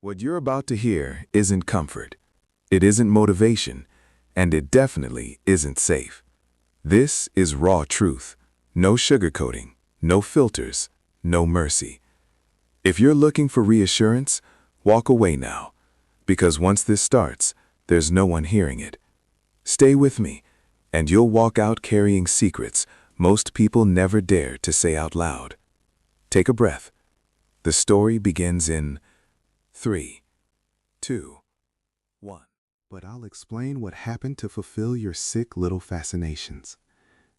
What you're about to hear isn't comfort, it isn't motivation, and it definitely isn't safe. This is raw truth. No sugarcoating, no filters, no mercy. If you're looking for reassurance, walk away now, because once this starts, there's no one hearing it. Stay with me, and you'll walk out carrying secrets most people never dare to say out loud. Take a breath. The story begins in 3, 2, 1. But I'll explain what happened to fulfill your sick little fascinations.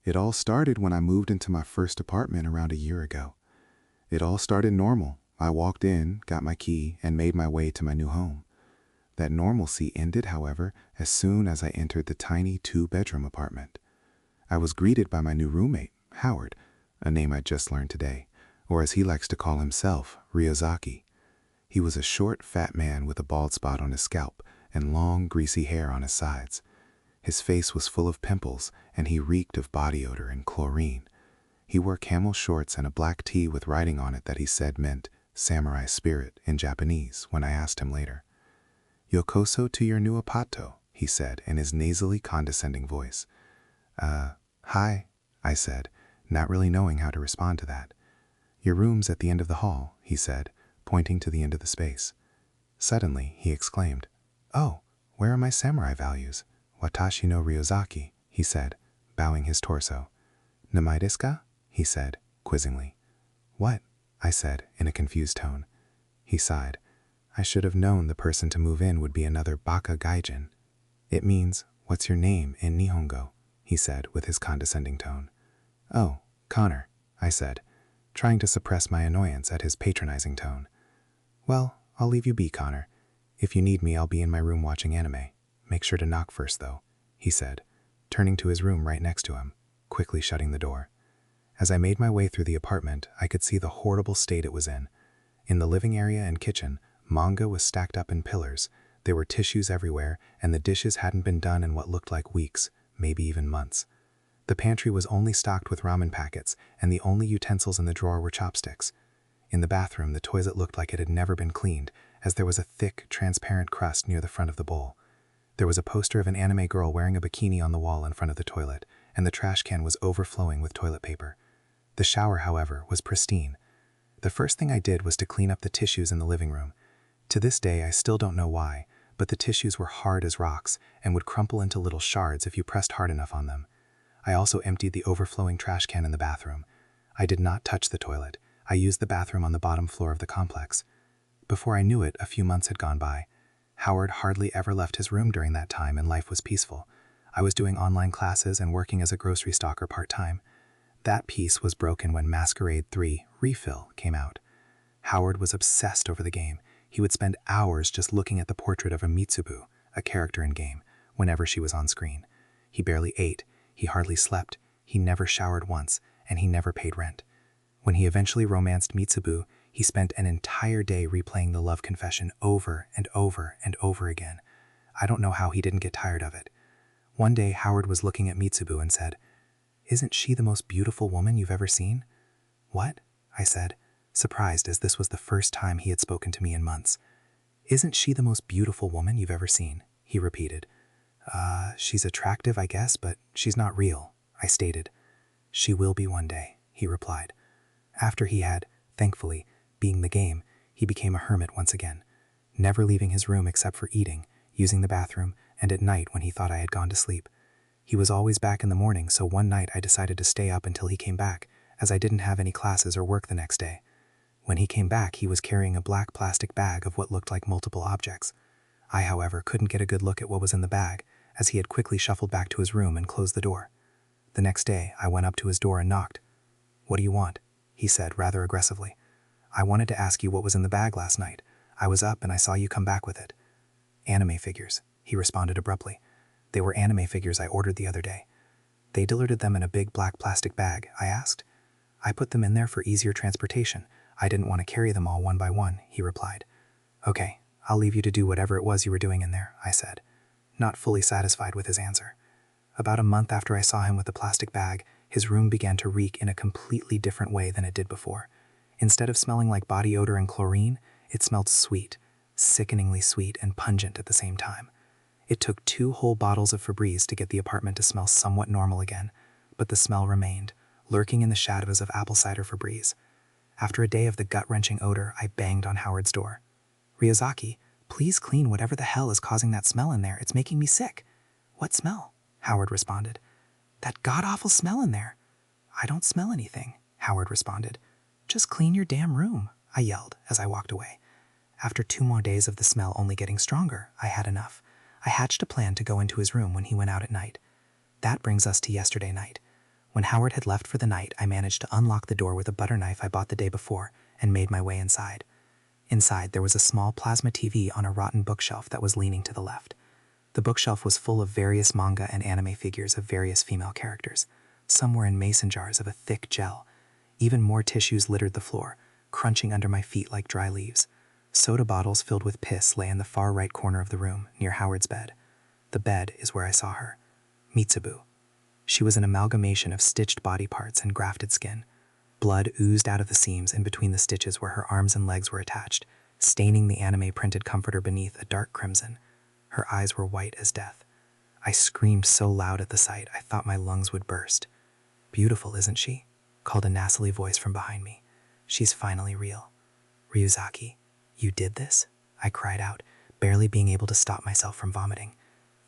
It all started when I moved into my first apartment around a year ago. It all started normal. I walked in, got my key, and made my way to my new home. That normalcy ended, however, as soon as I entered the tiny 2-bedroom apartment. I was greeted by my new roommate, Howard, a name I just learned today, or as he likes to call himself, Ryozaki. He was a short, fat man with a bald spot on his scalp and long, greasy hair on his sides. His face was full of pimples, and he reeked of body odor and chlorine. He wore camel shorts and a black tee with writing on it that he said meant samurai spirit in Japanese when I asked him later. "Yokoso to your new apato," he said in his nasally condescending voice. Hi," I said, not really knowing how to respond to that. "Your room's at the end of the hall," he said, pointing to the end of the space. Suddenly, he exclaimed, "Oh, where are my samurai values? Watashi no Ryozaki," he said, bowing his torso. "Namae desu ka?" he said, quizzingly. "What?" I said, in a confused tone. He sighed. "I should have known the person to move in would be another baka gaijin." "It means, what's your name in Nihongo?" he said with his condescending tone. "Oh, Connor," I said, trying to suppress my annoyance at his patronizing tone. "Well, I'll leave you be, Connor. If you need me, I'll be in my room watching anime. Make sure to knock first, though," he said, turning to his room right next to him, quickly shutting the door. As I made my way through the apartment, I could see the horrible state it was in. In the living area and kitchen, manga was stacked up in pillars, there were tissues everywhere, and the dishes hadn't been done in what looked like weeks, maybe even months. The pantry was only stocked with ramen packets, and the only utensils in the drawer were chopsticks. In the bathroom, the toilet looked like it had never been cleaned, as there was a thick, transparent crust near the front of the bowl. There was a poster of an anime girl wearing a bikini on the wall in front of the toilet, and the trash can was overflowing with toilet paper. The shower, however, was pristine. The first thing I did was to clean up the tissues in the living room. To this day, I still don't know why, but the tissues were hard as rocks and would crumple into little shards if you pressed hard enough on them. I also emptied the overflowing trash can in the bathroom. I did not touch the toilet. I used the bathroom on the bottom floor of the complex. Before I knew it, a few months had gone by. Howard hardly ever left his room during that time, and life was peaceful. I was doing online classes and working as a grocery stocker part-time. That peace was broken when Masquerade 3 Refill came out. Howard was obsessed over the game. He would spend hours just looking at the portrait of a Mitsubu, a character in game, whenever she was on screen. He barely ate, he hardly slept, he never showered once, and he never paid rent. When he eventually romanced Mitsubu, he spent an entire day replaying the love confession over and over and over again. I don't know how he didn't get tired of it. One day, Howard was looking at Mitsubu and said, "Isn't she the most beautiful woman you've ever seen?" "What?" I said, surprised as this was the first time he had spoken to me in months. "Isn't she the most beautiful woman you've ever seen?" he repeated. She's attractive, I guess, but she's not real," I stated. "She will be one day," he replied. After he had, thankfully, being the game, he became a hermit once again, never leaving his room except for eating, using the bathroom, and at night when he thought I had gone to sleep. He was always back in the morning, so one night I decided to stay up until he came back, as I didn't have any classes or work the next day. When he came back, he was carrying a black plastic bag of what looked like multiple objects. I, however, couldn't get a good look at what was in the bag, as he had quickly shuffled back to his room and closed the door. The next day, I went up to his door and knocked. "What do you want?" he said rather aggressively. "I wanted to ask you what was in the bag last night. I was up and I saw you come back with it." "Anime figures," he responded abruptly. "They were anime figures I ordered the other day." "They delivered them in a big black plastic bag?" I asked. "I put them in there for easier transportation. I didn't want to carry them all one by one," he replied. "Okay, I'll leave you to do whatever it was you were doing in there," I said, not fully satisfied with his answer. About a month after I saw him with the plastic bag, his room began to reek in a completely different way than it did before. Instead of smelling like body odor and chlorine, it smelled sweet, sickeningly sweet and pungent at the same time. It took 2 whole bottles of Febreze to get the apartment to smell somewhat normal again, but the smell remained, lurking in the shadows of apple cider Febreze. After a day of the gut-wrenching odor, I banged on Howard's door. "Ryozaki, please clean whatever the hell is causing that smell in there. It's making me sick." "What smell?" Howard responded. "That god-awful smell in there." "I don't smell anything," Howard responded. "Just clean your damn room," I yelled as I walked away. After 2 more days of the smell only getting stronger, I had enough. I hatched a plan to go into his room when he went out at night. That brings us to yesterday night. When Howard had left for the night, I managed to unlock the door with a butter knife I bought the day before and made my way inside. Inside, there was a small plasma TV on a rotten bookshelf that was leaning to the left. The bookshelf was full of various manga and anime figures of various female characters. Some were in mason jars of a thick gel. Even more tissues littered the floor, crunching under my feet like dry leaves. Soda bottles filled with piss lay in the far right corner of the room, near Howard's bed. The bed is where I saw her. Mitsubu. She was an amalgamation of stitched body parts and grafted skin. Blood oozed out of the seams in between the stitches where her arms and legs were attached, staining the anime-printed comforter beneath a dark crimson. Her eyes were white as death. I screamed so loud at the sight I thought my lungs would burst. "Beautiful, isn't she?" called a nasally voice from behind me. "She's finally real." "Ryozaki, you did this?" I cried out, barely being able to stop myself from vomiting.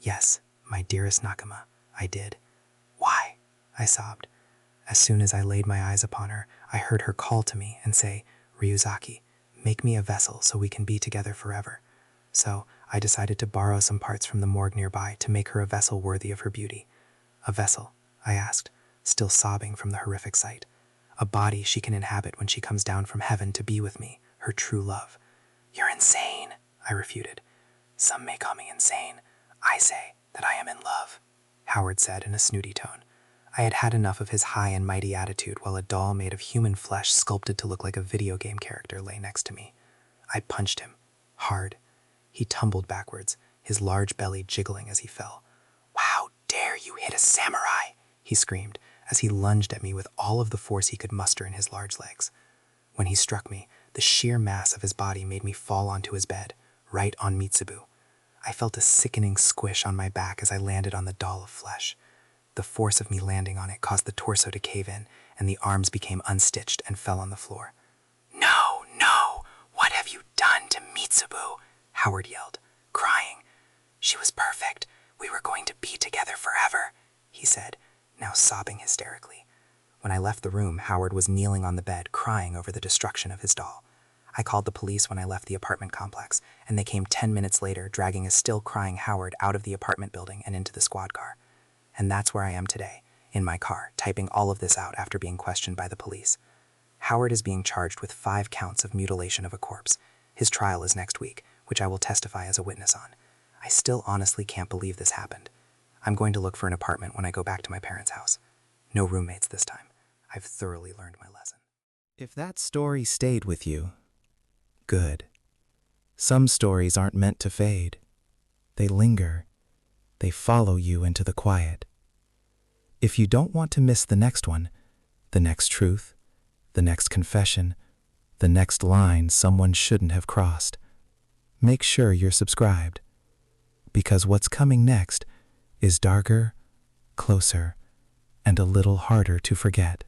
"Yes, my dearest Nakama, I did." "Why?" I sobbed. As soon as I laid my eyes upon her, I heard her call to me and say, "Ryozaki, make me a vessel so we can be together forever." So I decided to borrow some parts from the morgue nearby to make her a vessel worthy of her beauty. "A vessel?" I asked, still sobbing from the horrific sight. "A body she can inhabit when she comes down from heaven to be with me, her true love." "You're insane," I refuted. "Some may call me insane. I say that I am in love," Howard said in a snooty tone. I had had enough of his high and mighty attitude while a doll made of human flesh sculpted to look like a video game character lay next to me. I punched him, hard. He tumbled backwards, his large belly jiggling as he fell. "How dare you hit a samurai!" he screamed as he lunged at me with all of the force he could muster in his large legs. When he struck me, the sheer mass of his body made me fall onto his bed, right on Mitsubu. I felt a sickening squish on my back as I landed on the doll of flesh. The force of me landing on it caused the torso to cave in, and the arms became unstitched and fell on the floor. "No, no! What have you done to Mitsubu?" Howard yelled, crying. "She was perfect. We were going to be together forever," he said, now sobbing hysterically. When I left the room, Howard was kneeling on the bed, crying over the destruction of his doll. I called the police when I left the apartment complex, and they came 10 minutes later, dragging a still-crying Howard out of the apartment building and into the squad car. And that's where I am today, in my car, typing all of this out after being questioned by the police. Howard is being charged with 5 counts of mutilation of a corpse. His trial is next week, which I will testify as a witness on. I still honestly can't believe this happened. I'm going to look for an apartment when I go back to my parents' house. No roommates this time. I've thoroughly learned my lesson. If that story stayed with you, good. Some stories aren't meant to fade. They linger. They follow you into the quiet. If you don't want to miss the next one, the next truth, the next confession, the next line someone shouldn't have crossed, make sure you're subscribed. Because what's coming next is darker, closer, and a little harder to forget.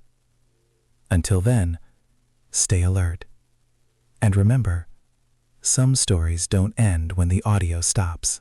Until then, stay alert. And remember, some stories don't end when the audio stops.